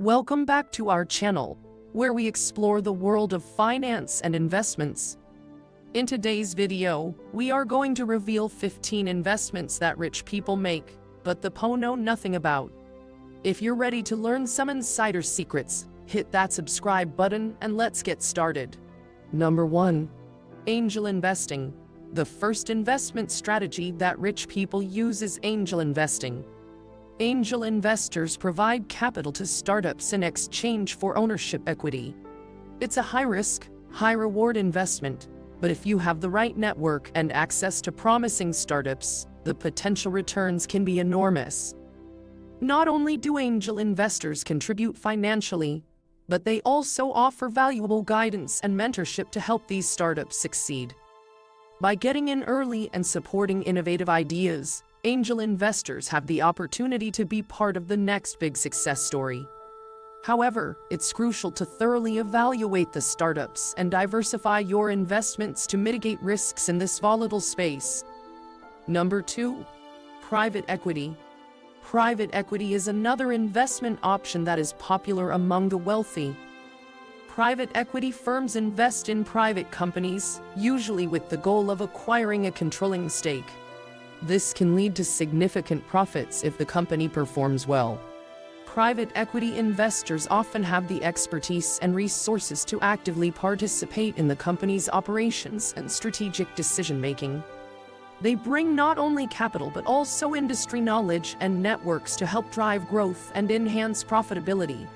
Welcome back to our channel, where we explore the world of finance and investments. In today's video, we are going to reveal 15 investments that rich people make, but the PO know nothing about. If you're ready to learn some insider secrets, hit that subscribe button and let's get started. Number 1. Angel investing. The first investment strategy that rich people use is angel investing. Angel investors provide capital to startups in exchange for ownership equity. It's a high-risk, high-reward investment, but if you have the right network and access to promising startups, the potential returns can be enormous. Not only do angel investors contribute financially, but they also offer valuable guidance and mentorship to help these startups succeed. By getting in early and supporting innovative ideas, angel investors have the opportunity to be part of the next big success story. However, it's crucial to thoroughly evaluate the startups and diversify your investments to mitigate risks in this volatile space. Number 2. Private equity. Private equity is another investment option that is popular among the wealthy. Private equity firms invest in private companies, usually with the goal of acquiring a controlling stake. This can lead to significant profits if the company performs well. Private equity investors often have the expertise and resources to actively participate in the company's operations and strategic decision-making. They bring not only capital but also industry knowledge and networks to help drive growth and enhance profitability.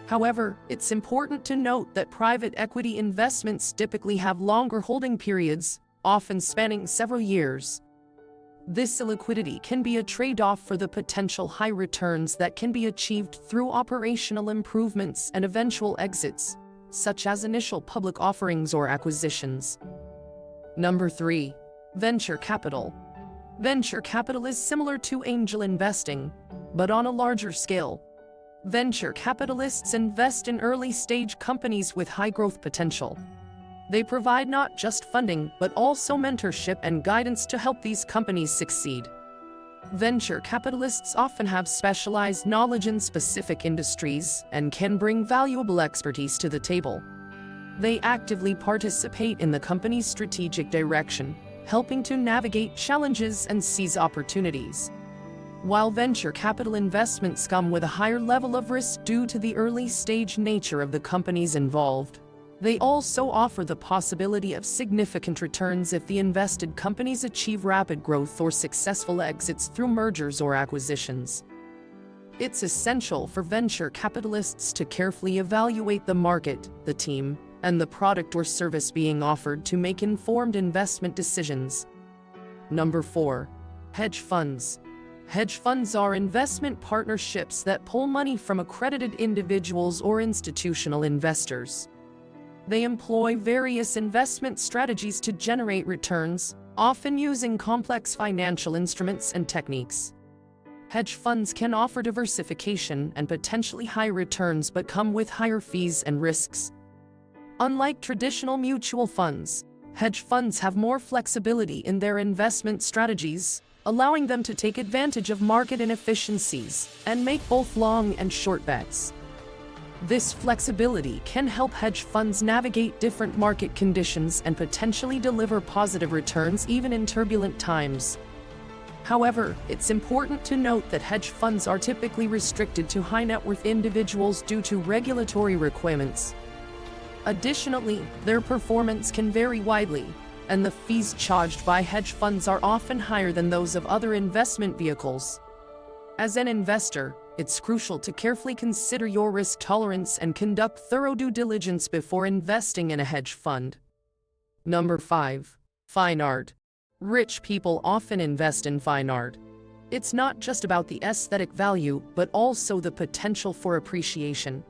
However, it's important to note that private equity investments typically have longer holding periods, often spanning several years. This illiquidity can be a trade-off for the potential high returns that can be achieved through operational improvements and eventual exits, such as initial public offerings or acquisitions. Number 3. Venture capital. Venture capital is similar to angel investing, but on a larger scale. Venture capitalists invest in early-stage companies with high growth potential. They provide not just funding, but also mentorship and guidance to help these companies succeed. Venture capitalists often have specialized knowledge in specific industries and can bring valuable expertise to the table. They actively participate in the company's strategic direction, helping to navigate challenges and seize opportunities. While venture capital investments come with a higher level of risk due to the early-stage nature of the companies involved, they also offer the possibility of significant returns if the invested companies achieve rapid growth or successful exits through mergers or acquisitions. It's essential for venture capitalists to carefully evaluate the market, the team, and the product or service being offered to make informed investment decisions. Number 4. Hedge funds. Hedge funds are investment partnerships that pull money from accredited individuals or institutional investors. They employ various investment strategies to generate returns, often using complex financial instruments and techniques. Hedge funds can offer diversification and potentially high returns but come with higher fees and risks. Unlike traditional mutual funds, hedge funds have more flexibility in their investment strategies, allowing them to take advantage of market inefficiencies and make both long and short bets. This flexibility can help hedge funds navigate different market conditions and potentially deliver positive returns even in turbulent times. However, it's important to note that hedge funds are typically restricted to high-net-worth individuals due to regulatory requirements. Additionally, their performance can vary widely, and the fees charged by hedge funds are often higher than those of other investment vehicles. As an investor, it's crucial to carefully consider your risk tolerance and conduct thorough due diligence before investing in a hedge fund. Number 5. Fine art. Rich people often invest in fine art. It's not just about the aesthetic value, but also the potential for appreciation.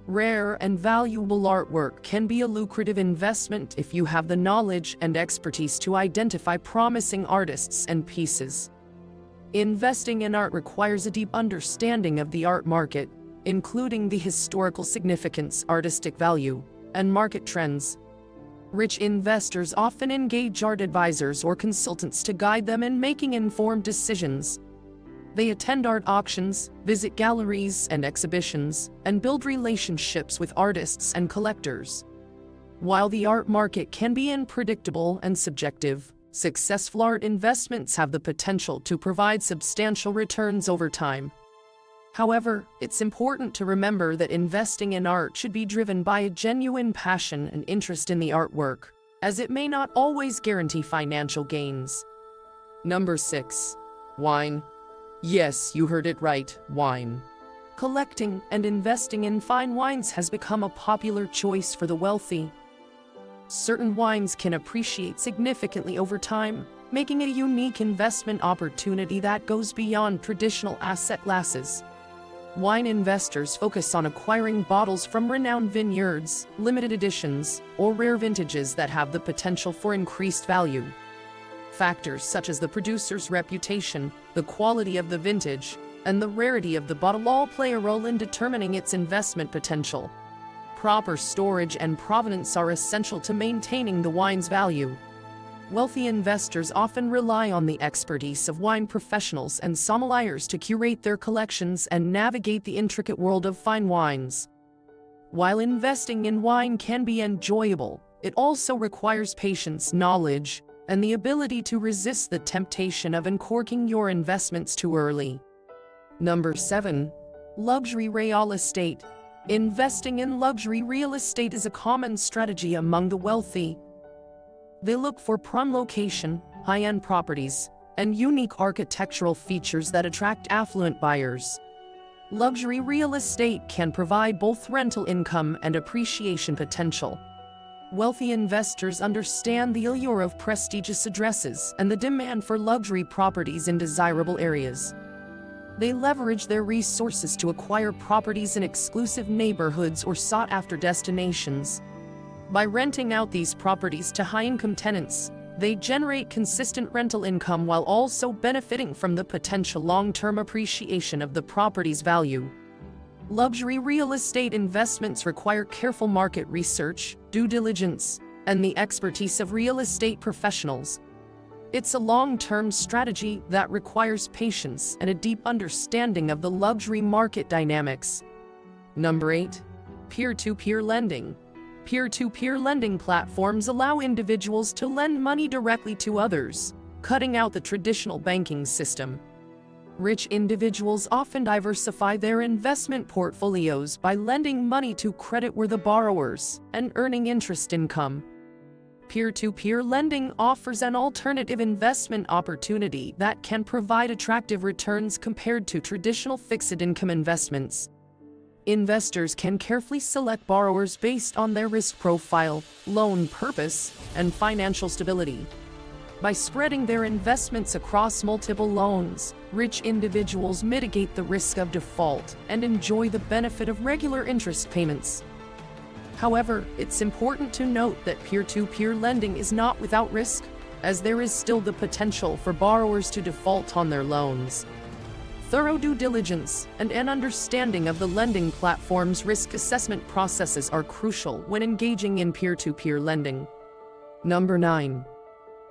Rare and valuable artwork can be a lucrative investment if you have the knowledge and expertise to identify promising artists and pieces. Investing in art requires a deep understanding of the art market, including the historical significance, artistic value, and market trends. Rich investors often engage art advisors or consultants to guide them in making informed decisions. They attend art auctions, visit galleries and exhibitions, and build relationships with artists and collectors. While the art market can be unpredictable and subjective, successful art investments have the potential to provide substantial returns over time. However, it's important to remember that investing in art should be driven by a genuine passion and interest in the artwork, as it may not always guarantee financial gains. Number 6. Wine. Yes, you heard it right, wine. Collecting and investing in fine wines has become a popular choice for the wealthy. Certain wines can appreciate significantly over time, making a unique investment opportunity that goes beyond traditional asset classes. Wine investors focus on acquiring bottles from renowned vineyards, limited editions, or rare vintages that have the potential for increased value. Factors such as the producer's reputation, the quality of the vintage, and the rarity of the bottle all play a role in determining its investment potential. Proper storage and provenance are essential to maintaining the wine's value. Wealthy investors often rely on the expertise of wine professionals and sommeliers to curate their collections and navigate the intricate world of fine wines. While investing in wine can be enjoyable, it also requires patience, knowledge, and the ability to resist the temptation of uncorking your investments too early. Number 7. Luxury real estate. Investing in luxury real estate is a common strategy among the wealthy. They look for prime location, high-end properties, and unique architectural features that attract affluent buyers. Luxury real estate can provide both rental income and appreciation potential. Wealthy investors understand the allure of prestigious addresses and the demand for luxury properties in desirable areas. They leverage their resources to acquire properties in exclusive neighborhoods or sought-after destinations. By renting out these properties to high-income tenants, they generate consistent rental income while also benefiting from the potential long-term appreciation of the property's value. Luxury real estate investments require careful market research, due diligence, and the expertise of real estate professionals. It's a long-term strategy that requires patience and a deep understanding of the luxury market dynamics. Number 8. Peer-to-peer lending. Peer-to-peer lending platforms allow individuals to lend money directly to others, cutting out the traditional banking system. Rich individuals often diversify their investment portfolios by lending money to credit-worthy borrowers and earning interest income. Peer-to-peer lending offers an alternative investment opportunity that can provide attractive returns compared to traditional fixed-income investments. Investors can carefully select borrowers based on their risk profile, loan purpose, and financial stability. By spreading their investments across multiple loans, rich individuals mitigate the risk of default and enjoy the benefit of regular interest payments. However, it's important to note that peer-to-peer lending is not without risk, as there is still the potential for borrowers to default on their loans. Thorough due diligence and an understanding of the lending platform's risk assessment processes are crucial when engaging in peer-to-peer lending. Number 9.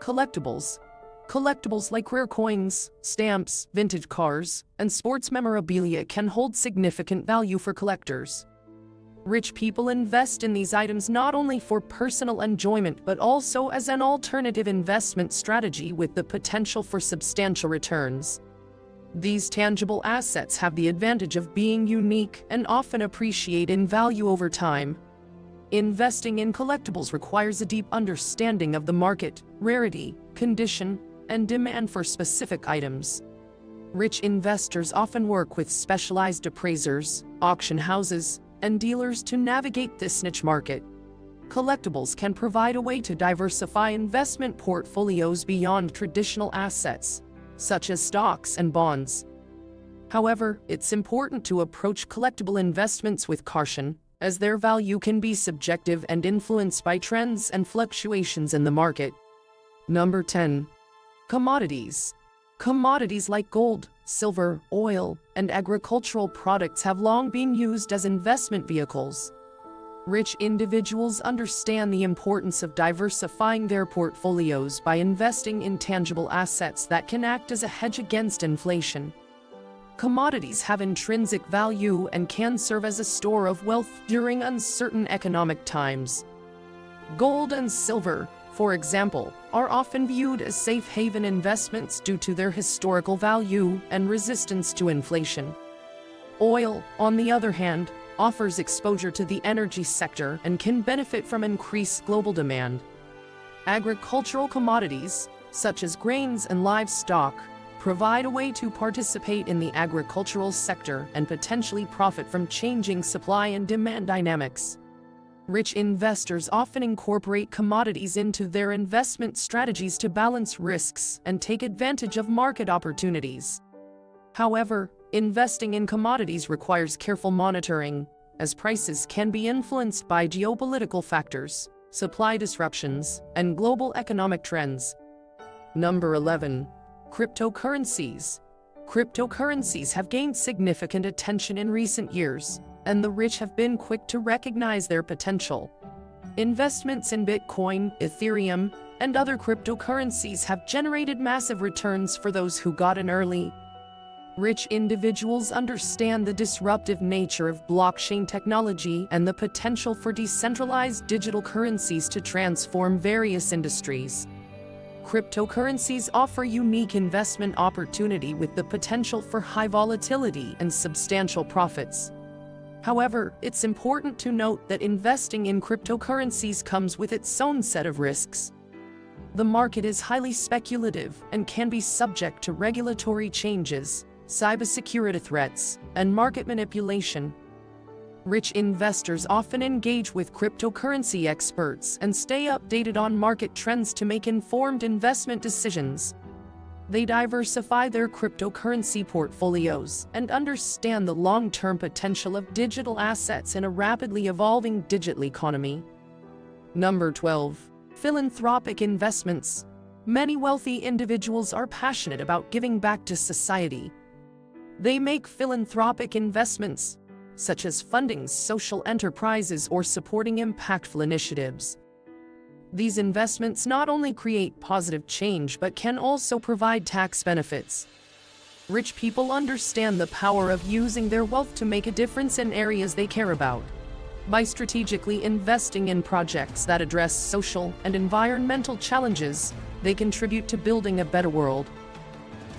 Collectibles. Collectibles like rare coins, stamps, vintage cars, and sports memorabilia can hold significant value for collectors. Rich people invest in these items not only for personal enjoyment but also as an alternative investment strategy with the potential for substantial returns. These tangible assets have the advantage of being unique and often appreciate in value over time. Investing in collectibles requires a deep understanding of the market, rarity, condition, and demand for specific items. Rich investors often work with specialized appraisers, auction houses, and dealers to navigate this niche market. Collectibles can provide a way to diversify investment portfolios beyond traditional assets, such as stocks and bonds. However, it's important to approach collectible investments with caution, as their value can be subjective and influenced by trends and fluctuations in the market. Number 10. Commodities. Commodities like gold, silver, oil, and agricultural products have long been used as investment vehicles. Rich individuals understand the importance of diversifying their portfolios by investing in tangible assets that can act as a hedge against inflation. Commodities have intrinsic value and can serve as a store of wealth during uncertain economic times. Gold and silver, for example, are often viewed as safe haven investments due to their historical value and resistance to inflation. Oil, on the other hand, offers exposure to the energy sector and can benefit from increased global demand. Agricultural commodities, such as grains and livestock, provide a way to participate in the agricultural sector and potentially profit from changing supply and demand dynamics. Rich investors often incorporate commodities into their investment strategies to balance risks and take advantage of market opportunities. However, investing in commodities requires careful monitoring, as prices can be influenced by geopolitical factors, supply disruptions, and global economic trends. Number 11. Cryptocurrencies. Cryptocurrencies have gained significant attention in recent years, and the rich have been quick to recognize their potential. Investments in Bitcoin, Ethereum, and other cryptocurrencies have generated massive returns for those who got in early. Rich individuals understand the disruptive nature of blockchain technology and the potential for decentralized digital currencies to transform various industries. Cryptocurrencies offer unique investment opportunity with the potential for high volatility and substantial profits. However, it's important to note that investing in cryptocurrencies comes with its own set of risks. The market is highly speculative and can be subject to regulatory changes, cybersecurity threats, and market manipulation. Rich investors often engage with cryptocurrency experts and stay updated on market trends to make informed investment decisions. They diversify their cryptocurrency portfolios and understand the long-term potential of digital assets in a rapidly evolving digital economy. Number 12. Philanthropic investments. Many wealthy individuals are passionate about giving back to society. They make philanthropic investments, such as funding social enterprises or supporting impactful initiatives. These investments not only create positive change but can also provide tax benefits. Rich people understand the power of using their wealth to make a difference in areas they care about. By strategically investing in projects that address social and environmental challenges, they contribute to building a better world.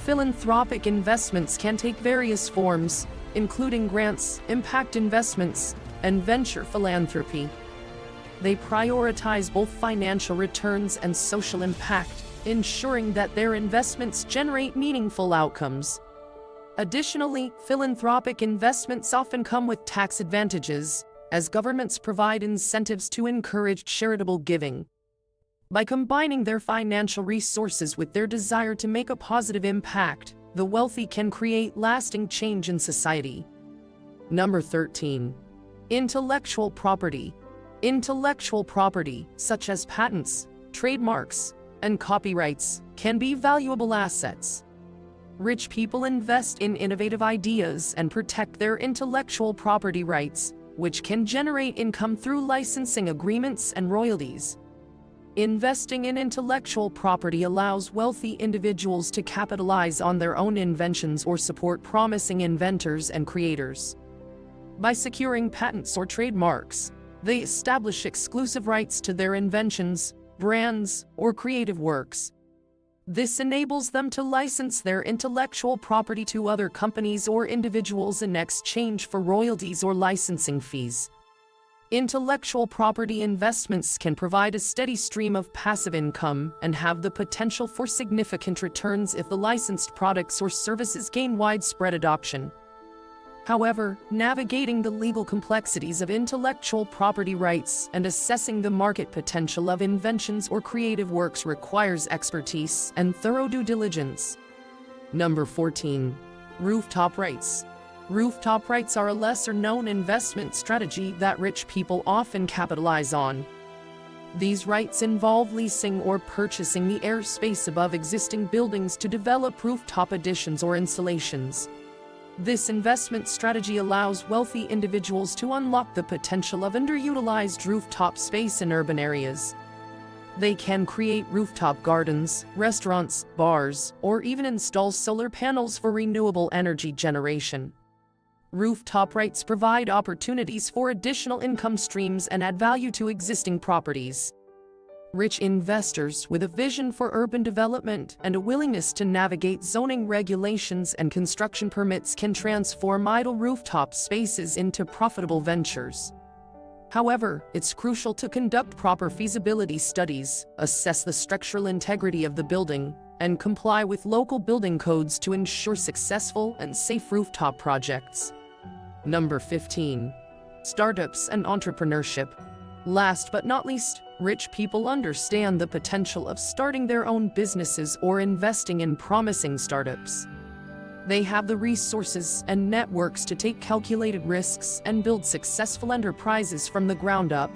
Philanthropic investments can take various forms, including grants, impact investments, and venture philanthropy. They prioritize both financial returns and social impact, ensuring that their investments generate meaningful outcomes. Additionally, philanthropic investments often come with tax advantages, as governments provide incentives to encourage charitable giving. By combining their financial resources with their desire to make a positive impact, the wealthy can create lasting change in society. Number 13. Intellectual property. Intellectual property, such as patents, trademarks, and copyrights, can be valuable assets. Rich people invest in innovative ideas and protect their intellectual property rights, which can generate income through licensing agreements and royalties. Investing in intellectual property allows wealthy individuals to capitalize on their own inventions or support promising inventors and creators. By securing patents or trademarks, they establish exclusive rights to their inventions, brands, or creative works. This enables them to license their intellectual property to other companies or individuals in exchange for royalties or licensing fees. Intellectual property investments can provide a steady stream of passive income and have the potential for significant returns if the licensed products or services gain widespread adoption. However, navigating the legal complexities of intellectual property rights and assessing the market potential of inventions or creative works requires expertise and thorough due diligence. Number 14. Rooftop rights. Rooftop rights are a lesser-known investment strategy that rich people often capitalize on. These rights involve leasing or purchasing the airspace above existing buildings to develop rooftop additions or installations. This investment strategy allows wealthy individuals to unlock the potential of underutilized rooftop space in urban areas. They can create rooftop gardens, restaurants, bars, or even install solar panels for renewable energy generation. Rooftop rates provide opportunities for additional income streams and add value to existing properties. Rich investors with a vision for urban development and a willingness to navigate zoning regulations and construction permits can transform idle rooftop spaces into profitable ventures. However, it's crucial to conduct proper feasibility studies, assess the structural integrity of the building, and comply with local building codes to ensure successful and safe rooftop projects. Number 15. Startups and entrepreneurship. Last but not least, rich people understand the potential of starting their own businesses or investing in promising startups. They have the resources and networks to take calculated risks and build successful enterprises from the ground up.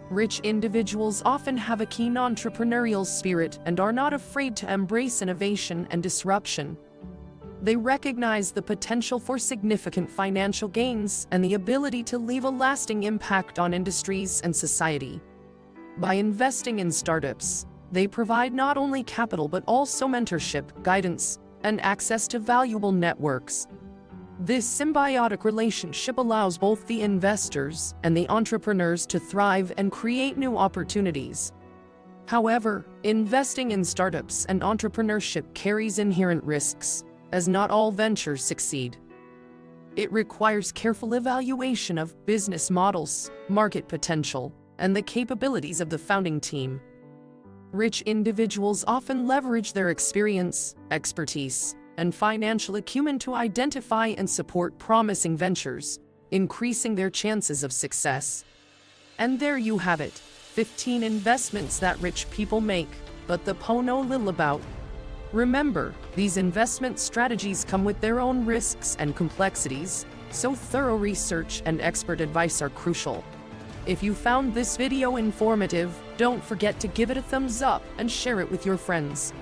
Rich individuals often have a keen entrepreneurial spirit and are not afraid to embrace innovation and disruption. They recognize the potential for significant financial gains and the ability to leave a lasting impact on industries and society. By investing in startups, they provide not only capital but also mentorship, guidance, and access to valuable networks. This symbiotic relationship allows both the investors and the entrepreneurs to thrive and create new opportunities. However, investing in startups and entrepreneurship carries inherent risks, as not all ventures succeed. It requires careful evaluation of business models, market potential, and the capabilities of the founding team. Rich individuals often leverage their experience, expertise, and financial acumen to identify and support promising ventures, increasing their chances of success. And there you have it, 15 investments that rich people make, but the po know little about. Remember, these investment strategies come with their own risks and complexities, so thorough research and expert advice are crucial. If you found this video informative, don't forget to give it a thumbs up and share it with your friends.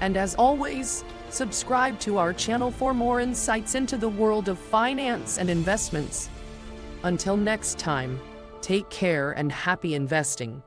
And as always, subscribe to our channel for more insights into the world of finance and investments. Until next time, take care and happy investing.